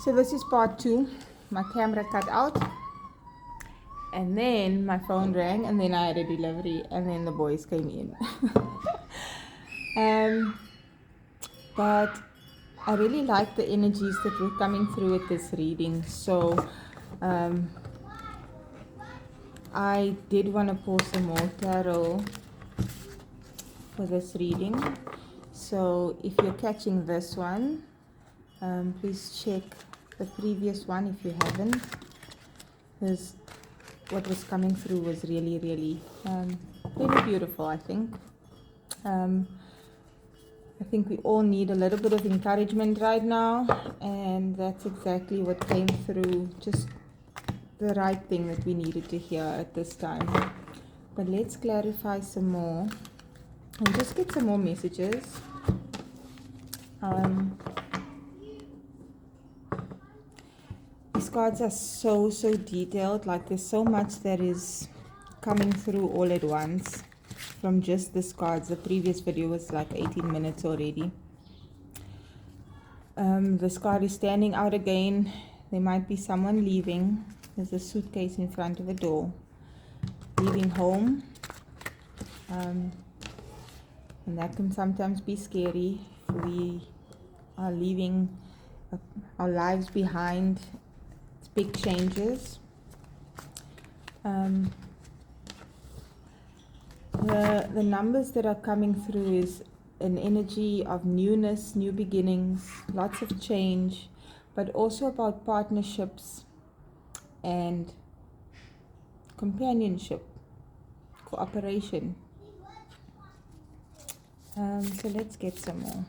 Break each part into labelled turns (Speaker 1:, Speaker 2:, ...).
Speaker 1: So this is part 2. My camera cut out, and then my phone rang, and then I had a delivery, and then the boys came in. um, but I really like the energies that were coming through with this reading. So I did want to pull some more tarot for this reading. So if you're catching this one, please check the previous one if you haven't, because what was coming through was really, really beautiful, I think. I think we all need a little bit of encouragement right now, and that's exactly what came through, just the right thing that we needed to hear at this time. But let's clarify some more and just get some more messages. These cards are so detailed, like there's so much that is coming through all at once from just this cards. The previous video was like 18 minutes already. This card is standing out again. There might be someone leaving. There's a suitcase in front of a door, leaving home, and that can sometimes be scary. We are leaving our lives behind. It's big changes. The numbers that are coming through is an energy of newness, new beginnings, lots of change, but also about partnerships and companionship, cooperation. So let's get some more.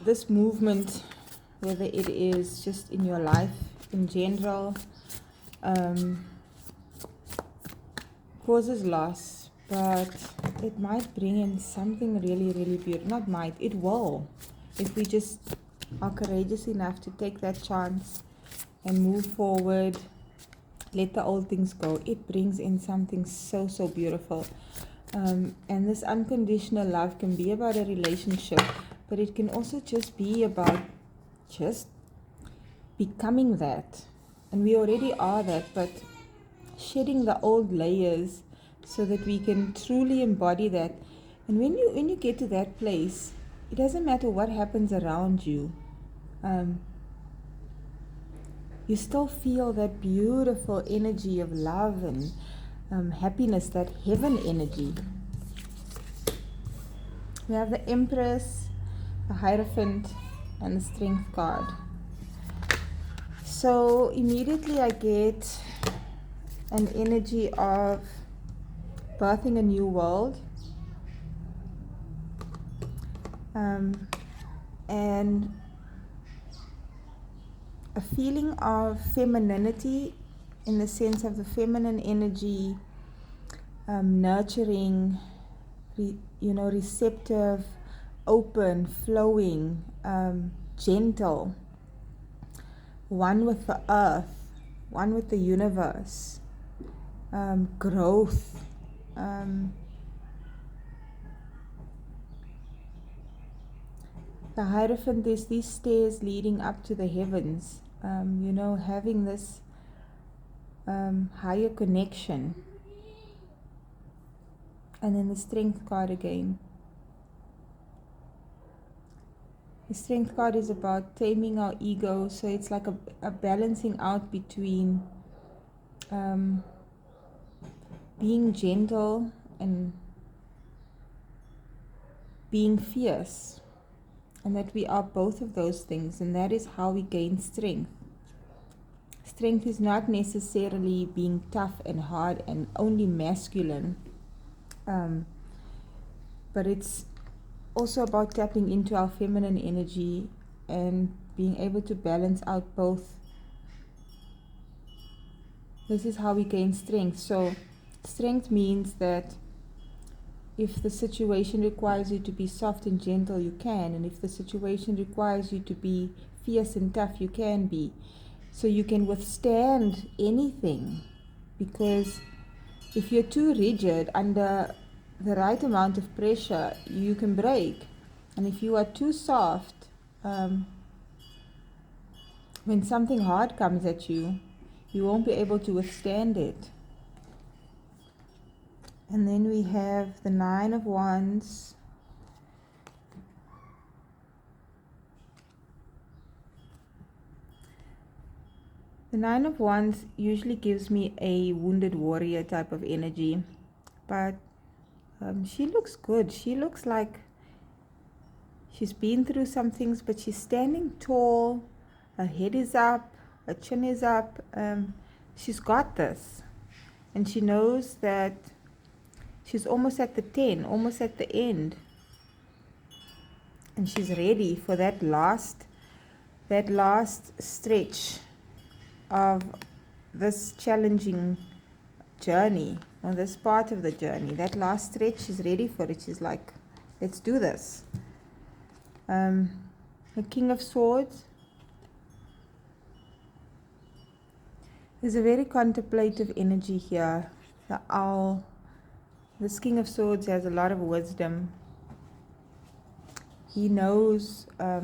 Speaker 1: This movement, whether it is just in your life in general, causes loss, but it might bring in something really beautiful. Not might, it will, if we just are courageous enough to take that chance and move forward, let the old things go. It brings in something so beautiful. And this unconditional love can be about a relationship, but it can also just be about just becoming that. And we already are that, but shedding the old layers so that we can truly embody that. And when you get to that place, it doesn't matter what happens around you. You still feel that beautiful energy of love and happiness, that heaven energy. We have the Empress, the Hierophant, and the Strength card. So immediately I get an energy of birthing a new world, and a feeling of femininity, in the sense of the feminine energy, nurturing, receptive, open, flowing, gentle, one with the earth, one with the universe, growth, the Hierophant is these stairs leading up to the heavens, having this higher connection. And then the Strength card again. The Strength card is about taming our ego, so it's like a balancing out between being gentle and being fierce, and that we are both of those things, and that is how we gain strength. Strength is not necessarily being tough and hard and only masculine, but it's also about tapping into our feminine energy and being able to balance out both. This is how we gain strength. So strength means that if the situation requires you to be soft and gentle, you can. And if the situation requires you to be fierce and tough, you can be. So you can withstand anything. Because if you're too rigid under the right amount of pressure, you can break. And if you are too soft, when something hard comes at you, you won't be able to withstand it. And then we have the Nine of Wands. The Nine of Wands usually gives me a wounded warrior type of energy, but she looks good. She looks like she's been through some things, but she's standing tall. Her head is up, her chin is up. She's got this. And she knows that she's almost at the 10, almost at the end. And she's ready for that last stretch of this challenging journey, on this part of the journey. That last stretch, she's ready for it. She's like, let's do this. The King of Swords is a very contemplative energy here. The owl. This King of Swords has a lot of wisdom. He knows a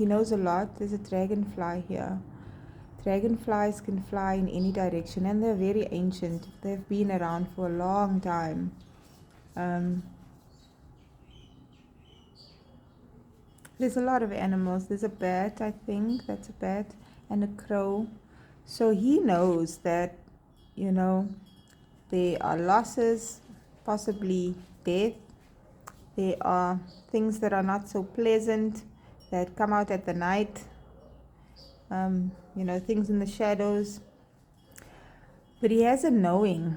Speaker 1: lot. There's a dragonfly here. Dragonflies can fly in any direction, and they're very ancient. They've been around for a long time. There's a lot of animals. There's a bat, I think. That's a bat. And a crow. So he knows that, there are losses, possibly death. There are things that are not so pleasant that come out at the night. Things in the shadows. But he has a knowing,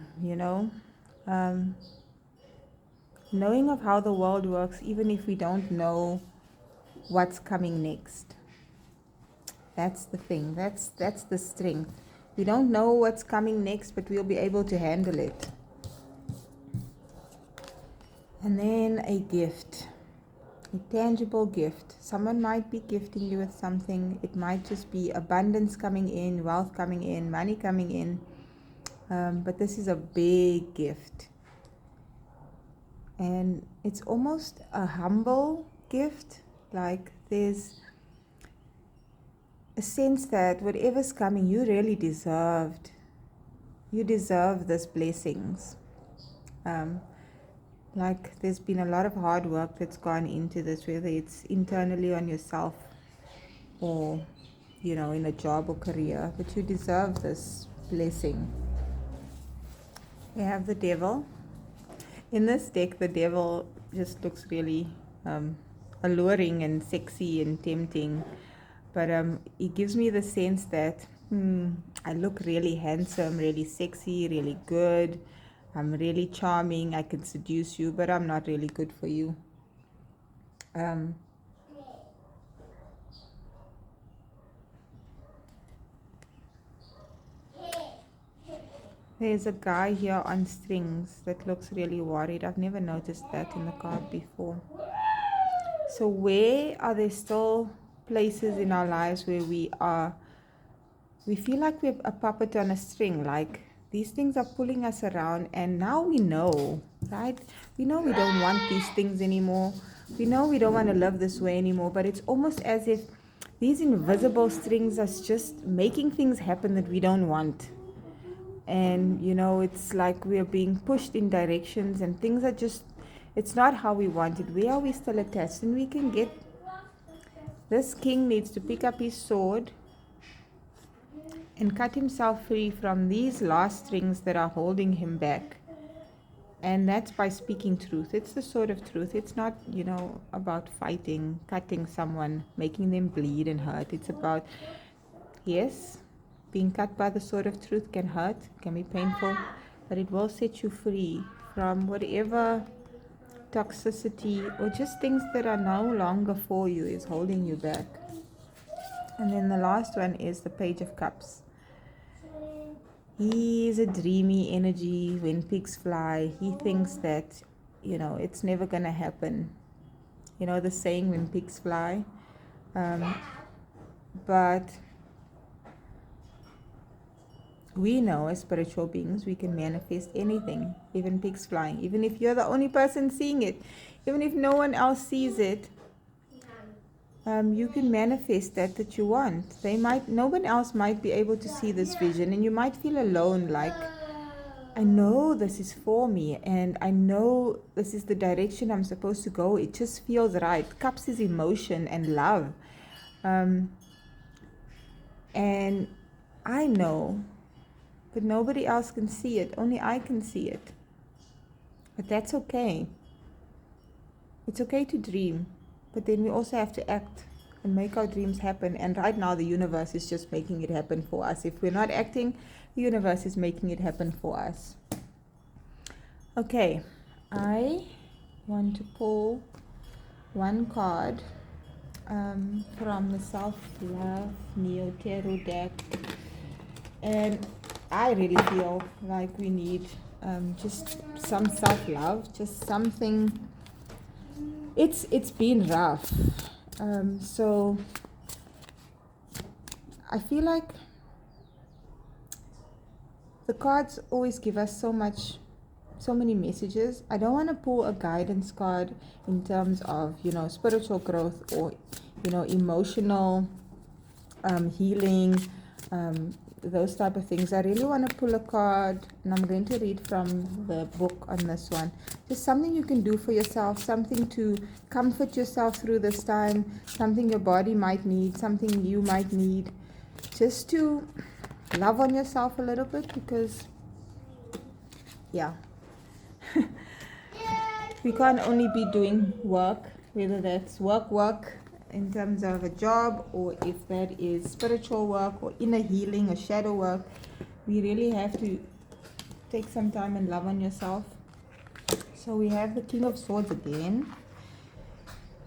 Speaker 1: knowing of how the world works, even if we don't know what's coming next. That's the thing. That's the strength. We don't know what's coming next, but we'll be able to handle it. And then a gift. A tangible gift. Someone might be gifting you with something. It might just be abundance coming in, wealth coming in, money coming in. But this is a big gift. And it's almost a humble gift. Like there's a sense that whatever's coming, you really deserved. You deserve these blessings. Like there's been a lot of hard work that's gone into this, whether it's internally on yourself or, in a job or career, but you deserve this blessing. We have the Devil. In this deck, the Devil just looks really alluring and sexy and tempting, but it gives me the sense that I look really handsome, really sexy, really good. I'm really charming, I can seduce you, but I'm not really good for you. There's a guy here on strings that looks really worried. I've never noticed that in the card before. So where are there still places in our lives where we feel like we're a puppet on a string, like these things are pulling us around, and now we know, right? We know we don't want these things anymore. We know we don't want to live this way anymore, but it's almost as if these invisible strings are just making things happen that we don't want. And, it's like we're being pushed in directions and things are just, it's not how we want it. Where are we still attached? And we can get, this king needs to pick up his sword and cut himself free from these last strings that are holding him back. And that's by speaking truth. It's the sword of truth. It's not, about fighting, cutting someone, making them bleed and hurt. It's about, yes, being cut by the sword of truth can hurt, can be painful, but it will set you free from whatever toxicity or just things that are no longer for you is holding you back. And then the last one is the Page of Cups. He is a dreamy energy. When pigs fly, he thinks that, it's never going to happen. The saying, when pigs fly. But we know as spiritual beings we can manifest anything, even pigs flying, even if you're the only person seeing it, even if no one else sees it. You can manifest that you want. No one else might be able to see this vision, and you might feel alone, like, I know this is for me, and I know this is the direction I'm supposed to go. It just feels right. Cups is emotion and love. And I know, but nobody else can see it. Only I can see it. But that's okay. It's okay to dream, but then we also have to act and make our dreams happen. And right now, the universe is just making it happen for us. If we're not acting, the universe is making it happen for us. Okay, I want to pull one card from the Self-Love Neo Tarot deck. And I really feel like we need just some self-love, just something. It's been rough. So I feel like the cards always give us so many messages. I don't want to pull a guidance card in terms of, spiritual growth or, emotional healing, those type of things. I really want to pull a card, and I'm going to read from the book on this one. Just something you can do for yourself, something to comfort yourself through this time, something your body might need, something you might need, just to love on yourself a little bit, because we can't only be doing work, whether that's work in terms of a job, or if that is spiritual work or inner healing or shadow work. We really have to take some time and love on yourself. So we have the King of Swords again.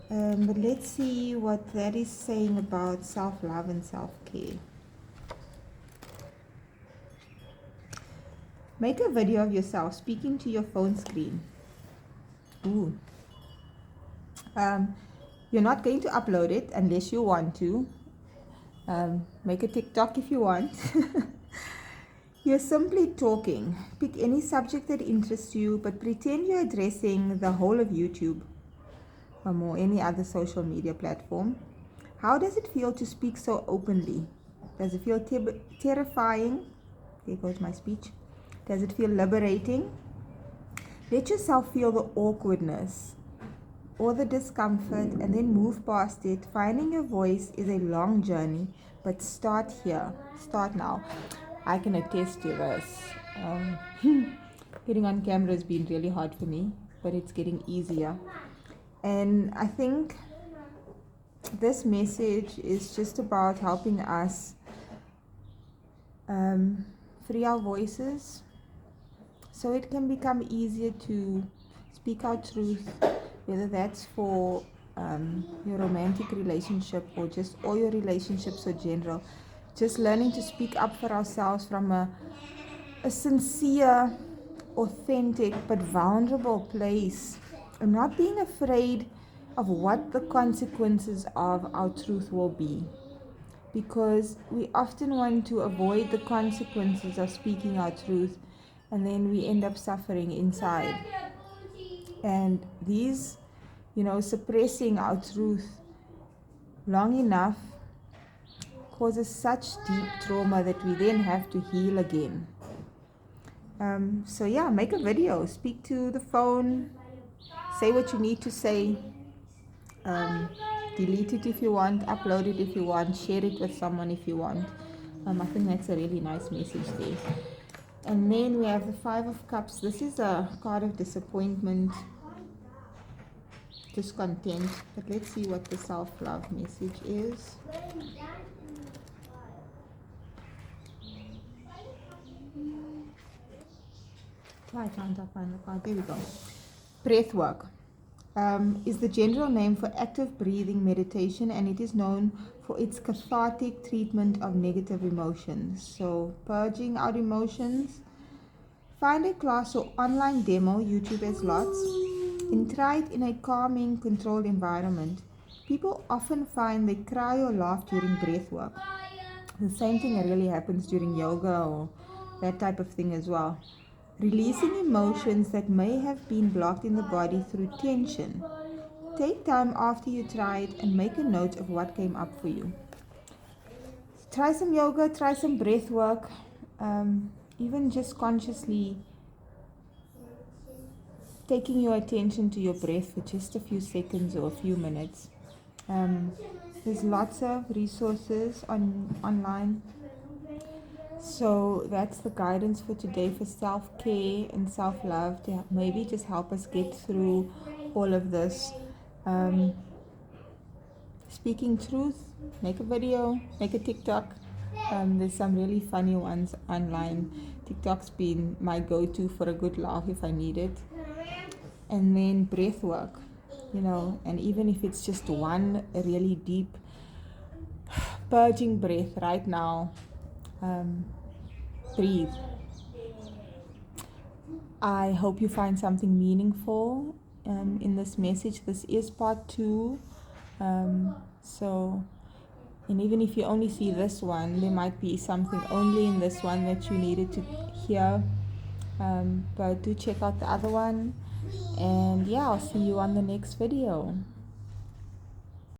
Speaker 1: But let's see what that is saying about self-love and self-care. Make a video of yourself speaking to your phone screen. Ooh. You're not going to upload it unless you want to. Make a TikTok if you want. You're simply talking. Pick any subject that interests you, but pretend you're addressing the whole of YouTube or any other social media platform. How does it feel to speak so openly? Does it feel terrifying? There goes my speech. Does it feel liberating? Let yourself feel the awkwardness or the discomfort, and then move past it. Finding your voice is a long journey, but start here. Start now. I can attest to this. Getting on camera has been really hard for me, but it's getting easier. And I think this message is just about helping us free our voices, so it can become easier to speak our truth, whether that's for your romantic relationship or just all your relationships in general. Just learning to speak up for ourselves from a sincere, authentic, but vulnerable place, and not being afraid of what the consequences of our truth will be. Because we often want to avoid the consequences of speaking our truth, and then we end up suffering inside. And these, suppressing our truth long enough causes such deep trauma that we then have to heal again. Make a video, speak to the phone, say what you need to say, delete it if you want, upload it if you want, share it with someone if you want. I think that's a really nice message there. And then we have the Five of Cups. This is a card of disappointment, discontent, but let's see what the self-love message is. Why can't I find the card? There we go. Breath work is the general name for active breathing meditation, and it is known for its cathartic treatment of negative emotions. So purging out emotions. Find a class or online demo, YouTube has lots, and try it in a calming, controlled environment. People often find they cry or laugh during breath work. The same thing really happens during yoga or that type of thing as well. Releasing emotions that may have been blocked in the body through tension. Take time after you try it and make a note of what came up for you. Try some yoga, try some breath work, even just consciously taking your attention to your breath for just a few seconds or a few minutes. There's lots of resources online. So that's the guidance for today for self-care and self-love to maybe just help us get through all of this. Speaking truth, make a video, make a TikTok. There's some really funny ones online. TikTok's been my go-to for a good laugh if I need it. And then breath work, and even if it's just one really deep purging breath right now, breathe. I hope you find something meaningful in this message. This is part 2. And even if you only see this one, there might be something only in this one that you needed to hear. But do check out the other one. And yeah, I'll see you on the next video.